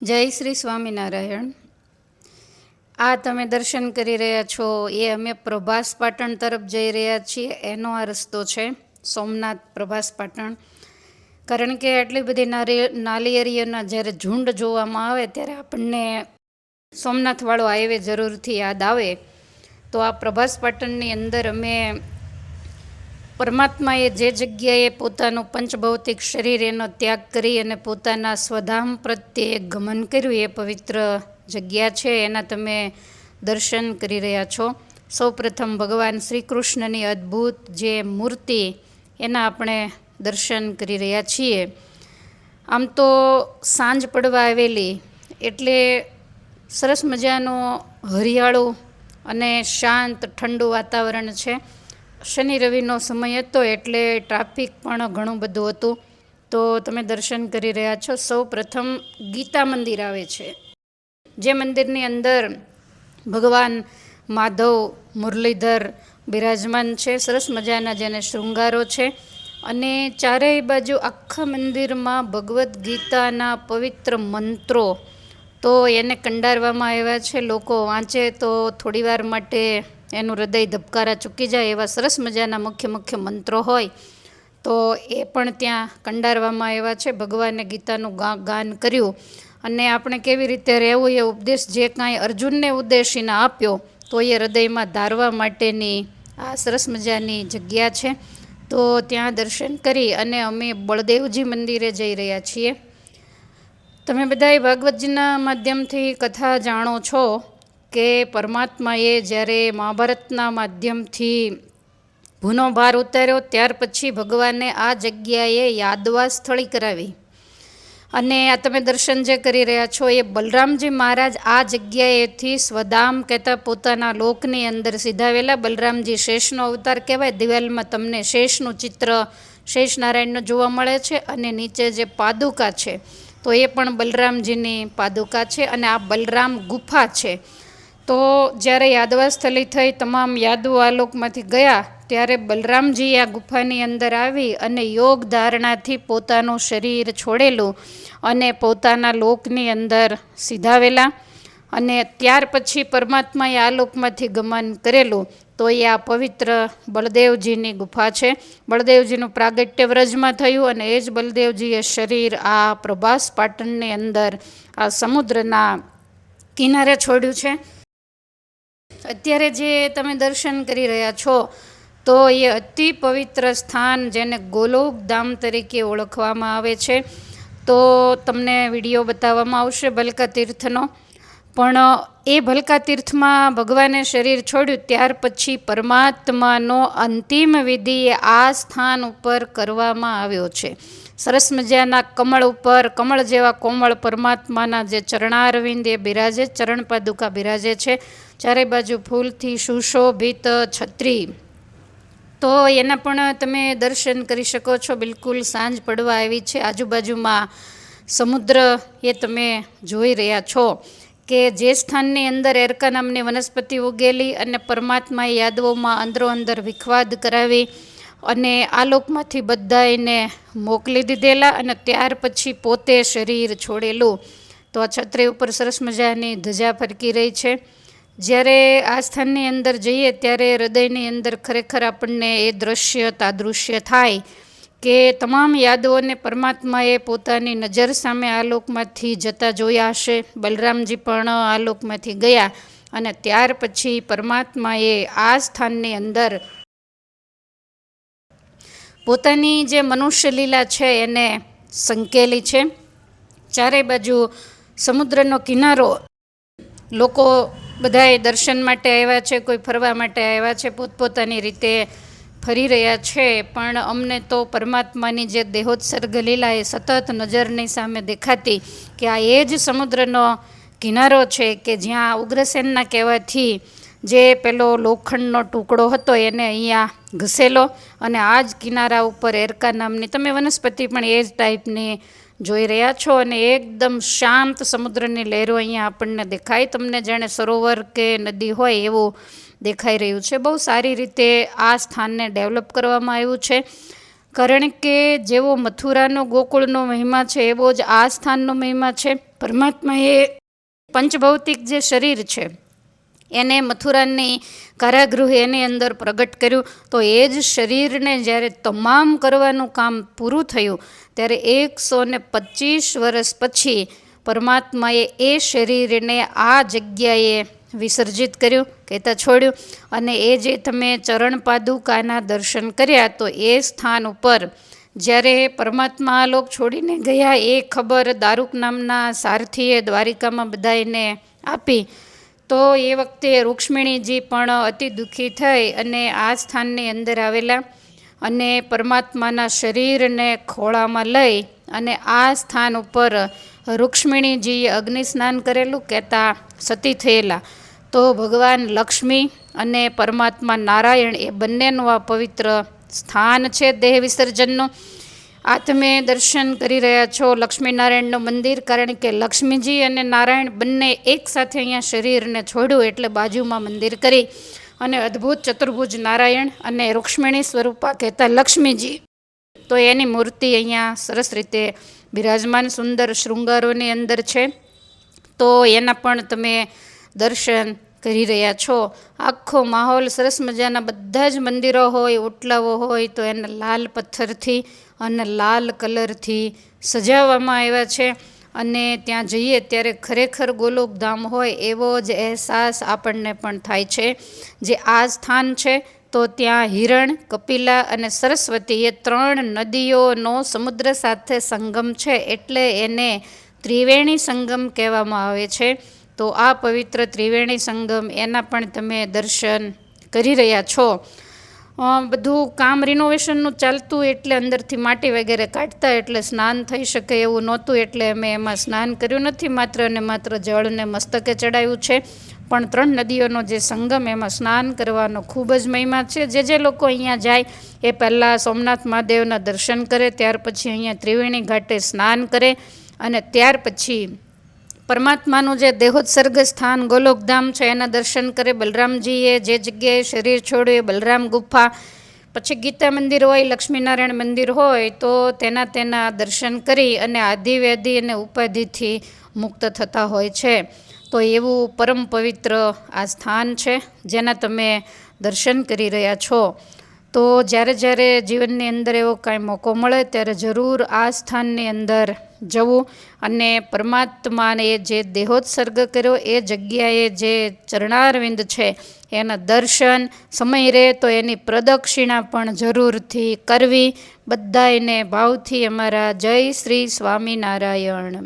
જય શ્રી સ્વામિનારાયણ। આ તમે દર્શન કરી રહ્યા છો એ અમે પ્રભાસ પાટણ તરફ જઈ રહ્યા છીએ એનો આ રસ્તો છે, સોમનાથ પ્રભાસ પાટણ। કારણ કે આટલી બધી નાળિયેરીઓના જ્યારે ઝુંડ જોવામાં આવે ત્યારે આપણને સોમનાથવાળો હાઈવે જરૂરથી યાદ આવે। તો આ પ્રભાસ પાટણની અંદર અમે પરમાત્માએ જે જગ્યાએ પોતાનું પંચભૌતિક શરીર એનો ત્યાગ કરી અને પોતાના સ્વધામ પ્રત્યે ગમન કર્યું એ પવિત્ર જગ્યા છે, એના તમે દર્શન કરી રહ્યા છો। સૌપ્રથમ ભગવાન શ્રી કૃષ્ણની અદ્ભુત જે મૂર્તિ એના આપણે દર્શન કરી રહ્યા છીએ। આમ તો સાંજ પડવા આવેલી એટલે સરસ મજાનો હરિયાળું અને શાંત ઠંડુ વાતાવરણ છે। શનિ રવિનો સમય હતો એટલે ટ્રાફિક પણ ઘણું બધું હતું। તો તમે દર્શન કરી રહ્યા છો। સૌ પ્રથમ ગીતા મંદિર આવે છે, જે મંદિરની અંદર ભગવાન માધવ મુરલીધર બિરાજમાન છે, સરસ મજાના જેને શૃંગારો છે અને ચારેય બાજુ આખા મંદિરમાં ભગવદ્ ગીતાના પવિત્ર મંત્રો તો એને કંડારવામાં આવ્યા છે। લોકો વાંચે તો થોડીવાર માટે એનું હૃદય ધબકારા ચૂકી જાય એવા સરસ મજાના મુખ્ય મંત્રો હોય તો એ પણ ત્યાં કંડારવામાં આવ્યા છે। ભગવાને ગીતાનું ગાન કર્યું અને આપણે કેવી રીતે રહેવું એ ઉપદેશ જે કાંઈ અર્જુનને ઉદ્દેશીને આપ્યો તો એ હૃદયમાં ધારવા માટેની આ સરસ મજાની જગ્યા છે। તો ત્યાં દર્શન કરી અને અમે બળદેવજી મંદિરે જઈ રહ્યા છીએ। તમે બધાએ ભાગવતજીના માધ્યમથી કથા જાણો છો કે પરમાત્માએ જ્યારે મહાભારતના માધ્યમથી ભૂનો ભાર ઉતાર્યો ત્યાર પછી ભગવાને આ જગ્યાએ યાદવા સ્થળી કરાવી અને આ તમે દર્શન જે કરી રહ્યા છો એ બલરામજી મહારાજ આ જગ્યાએથી સ્વધામ કહેતા પોતાના લોકની અંદર સીધાવેલા। બલરામજી શેષનો અવતાર કહેવાય। દિવાલમાં તમને શેષનું ચિત્ર શેષ નારાયણનું જોવા મળે છે અને નીચે જે પાદુકા છે તો એ પણ બલરામજીની પાદુકા છે અને આ બલરામ ગુફા છે। તો જ્યારે યાદવા સ્થળી થઈ તમામ યાદવો આલોકમાંથી ગયા ત્યારે બલરામજી આ ગુફાની અંદર આવી અને યોગ ધારણાથી પોતાનું શરીર છોડેલું અને પોતાના લોકની અંદર સીધાવેલા અને ત્યાર પછી પરમાત્માએ આ લોકમાંથી ગમન કરેલું તો એ આ પવિત્ર બળદેવજીની ગુફા છે। બળદેવજીનું પ્રાગટ્ય વ્રજમાં થયું અને એ જ બળદેવજીએ શરીર આ પ્રભાસ પાટણની અંદર આ સમુદ્રના કિનારે છોડ્યું છે। અત્યારે જે તમે દર્શન કરી રહ્યા છો તો એ અતિ પવિત્ર સ્થાન જેને ગોલોક ધામ તરીકે ઓળખવામાં આવે છે। તો તમને વિડીયો બતાવવામાં આવશે ભલકા તીર્થનો, પણ એ ભલકા તીર્થમાં ભગવાને શરીર છોડ્યું ત્યાર પછી પરમાત્માનો અંતિમ વિધિ આ સ્થાન ઉપર કરવામાં આવ્યો છે। સરસ મજાના કમળ ઉપર કમળ જેવા કોમળ પરમાત્માના જે ચરણારવિંદ એ બિરાજે, ચરણ પાદુકા બિરાજે છે। ચારે બાજુ ફૂલથી સુશોભિત છત્રી તો એના પણ તમે દર્શન કરી શકો છો। બિલકુલ સાંજ પડવા આવી છે, આજુબાજુમાં સમુદ્ર એ તમે જોઈ રહ્યા છો કે જે સ્થાનની અંદર એરકા નામની વનસ્પતિ ઉગેલી અને પરમાત્માએ યાદવોમાં અંદરો અંદર વિખવાદ કરાવી અને આ લોકમાંથી બધાને મોકલી દીધેલા અને ત્યાર પછી પોતે શરીર છોડેલું। તો આ છત્રી ઉપર સરસ મજાની ધજા ફરકી રહી છે। જ્યારે આ સ્થાનની અંદર જઈએ ત્યારે હૃદયની અંદર ખરેખર આપણને એ દ્રશ્ય તાદૃશ્ય થાય કે તમામ યાદોને પરમાત્માએ પોતાની નજર સામે આ લોકમાંથી જતા જોયા હશે। બલરામજી પણ આ લોકમાંથી ગયા અને ત્યાર પછી પરમાત્માએ આ સ્થાનની અંદર પોતાની જે મનુષ્ય લીલા છે એને સંકેલી છે। ચારે બાજુ સમુદ્રનો કિનારો, લોકો બધાએ દર્શન માટે આવ્યા છે, કોઈ ફરવા માટે આવ્યા છે, પોતપોતાની રીતે ફરી રહ્યા છે, પણ અમને તો પરમાત્માની જે દેહોત્સર્ગ લીલા એ સતત નજરની સામે દેખાતી કે આ એ જ સમુદ્રનો કિનારો છે કે જ્યાં ઉગ્રસેનના કહેવાથી જે પેલો લોખંડનો ટુકડો હતો એને અહીંયા ઘસેલો અને આ જ કિનારા ઉપર એરકા નામની તમે વનસ્પતિ પણ એ જ ટાઈપની જોઈ રહ્યા છો અને એકદમ શાંત સમુદ્રની લહેરો અહીંયા આપણને દેખાય, તમને જાણે સરોવર કે નદી હોય એવું દેખાઈ રહ્યું છે। બહુ સારી રીતે આ સ્થાનને ડેવલપ કરવામાં આવ્યું છે। કારણ કે જેવો મથુરાનો ગોકુળનો મહિમા છે એવો જ આ સ્થાનનો મહિમા છે. પરમાત્માએ પંચભૌતિક જે શરીર છે એને મથુરાની કારાગૃહ એની અંદર પ્રગટ કર્યું. તો એ જ શરીરને જ્યારે તમામ કરવાનું કામ પૂરું થયું ત્યારે 125 વર્ષ પછી પરમાત્માએ એ શરીરને આ જગ્યાએ વિસર્જિત કર્યું, કહેતા છોડ્યું. અને એ જે તમે ચરણ પાદુકાના દર્શન કર્યા તો એ સ્થાન ઉપર જ્યારે પરમાત્મા આ લોક છોડીને ગયા એ ખબર દારૂક નામના સારથીએ દ્વારિકામાં બધાને આપી. તો એ વખતે રૂક્ષ્મણીજી પણ અતિ દુઃખી થઈ અને આ સ્થાનની અંદર આવેલા અને પરમાત્માના શરીરને ખોળામાં લઈ અને આ સ્થાન ઉપર રૂક્ષ્મણીજીએ અગ્નિ સ્નાન કરેલું, કહેતા સતી થયેલા. તો ભગવાન લક્ષ્મી અને પરમાત્મા નારાયણ એ બંનેનું આ પવિત્ર સ્થાન છે દેહ વિસર્જનનું. આ તમે દર્શન કરી રહ્યા છો લક્ષ્મીનારાયણનું મંદિર, કારણ કે લક્ષ્મીજી અને નારાયણ બંને એક સાથે અહીંયા શરીરને છોડ્યું એટલે બાજુમાં મંદિર કરી અને અદ્ભુત ચતુર્ભુજ નારાયણ અને રૂક્ષ્મણી સ્વરૂપા કહેતા લક્ષ્મીજી તો એની મૂર્તિ અહીંયા સરસ રીતે બિરાજમાન સુંદર શૃંગારોની અંદર છે. તો એના પણ તમે દર્શન કરી રહ્યા છો. આખો માહોલ સરસ મજાના બધા જ મંદિરો હોય, ઓટલાઓ હોય તો એને લાલ પથ્થરથી અને લાલ કલરથી સજાવવામાં આવ્યા છે. અને ત્યાં જઈએ ત્યારે ખરેખર ગોલોકધામ હોય એવો જ અહેસાસ આપણને પણ થાય છે. જે આ સ્થાન છે તો ત્યાં હિરણ, કપિલા અને સરસ્વતી એ 3 નદીઓનો સમુદ્ર સાથે સંગમ છે એટલે એને ત્રિવેણી સંગમ કહેવામાં આવે છે. તો આ પવિત્ર ત્રિવેણી સંગમ એના પણ તમે દર્શન કરી રહ્યા છો. બધું કામ રિનોવેશનનું ચાલતું એટલે અંદરથી માટી વગેરે કાઢતા એટલે સ્નાન થઈ શકે એવું નહોતું એટલે અમે એમાં સ્નાન કર્યું નથી, માત્ર ને માત્ર જળને મસ્તકે ચડાવ્યું છે. પણ 3 નદીઓનો જે સંગમ એમાં સ્નાન કરવાનો ખૂબ જ મહિમા છે. જે લોકો અહીંયા જાય એ પહેલાં સોમનાથ મહાદેવના દર્શન કરે, ત્યાર પછી અહીંયા ત્રિવેણી ઘાટે સ્નાન કરે અને ત્યાર પછી પરમાત્માનું જે દેહોત્સર્ગ સ્થાન ગોલોકધામ છે એના દર્શન કરે. બલરામજીએ જે જગ્યાએ શરીર છોડ્યું એ બલરામ ગુફા, પછી ગીતા મંદિર હોય, લક્ષ્મીનારાયણ મંદિર હોય તો તેના દર્શન કરી અને આધિવ્યાધિ અને ઉપાધિથી મુક્ત થતા હોય છે. તો એવું પરમ પવિત્ર આ સ્થાન છે જેના તમે દર્શન કરી રહ્યા છો. તો જ્યારે જીવનની અંદર એવો કાંઈ મોકો મળે ત્યારે જરૂર આ સ્થાનની અંદર જવું અને પરમાત્માને જે દેહોત્સર્ગ કર્યો એ જગ્યાએ જે ચરણારવિંદ છે એના દર્શન, સમય રહે તો એની પ્રદક્ષિણા પણ જરૂરથી કરવી. બધાયને ભાવથી અમારા જય શ્રી સ્વામિનારાયણ.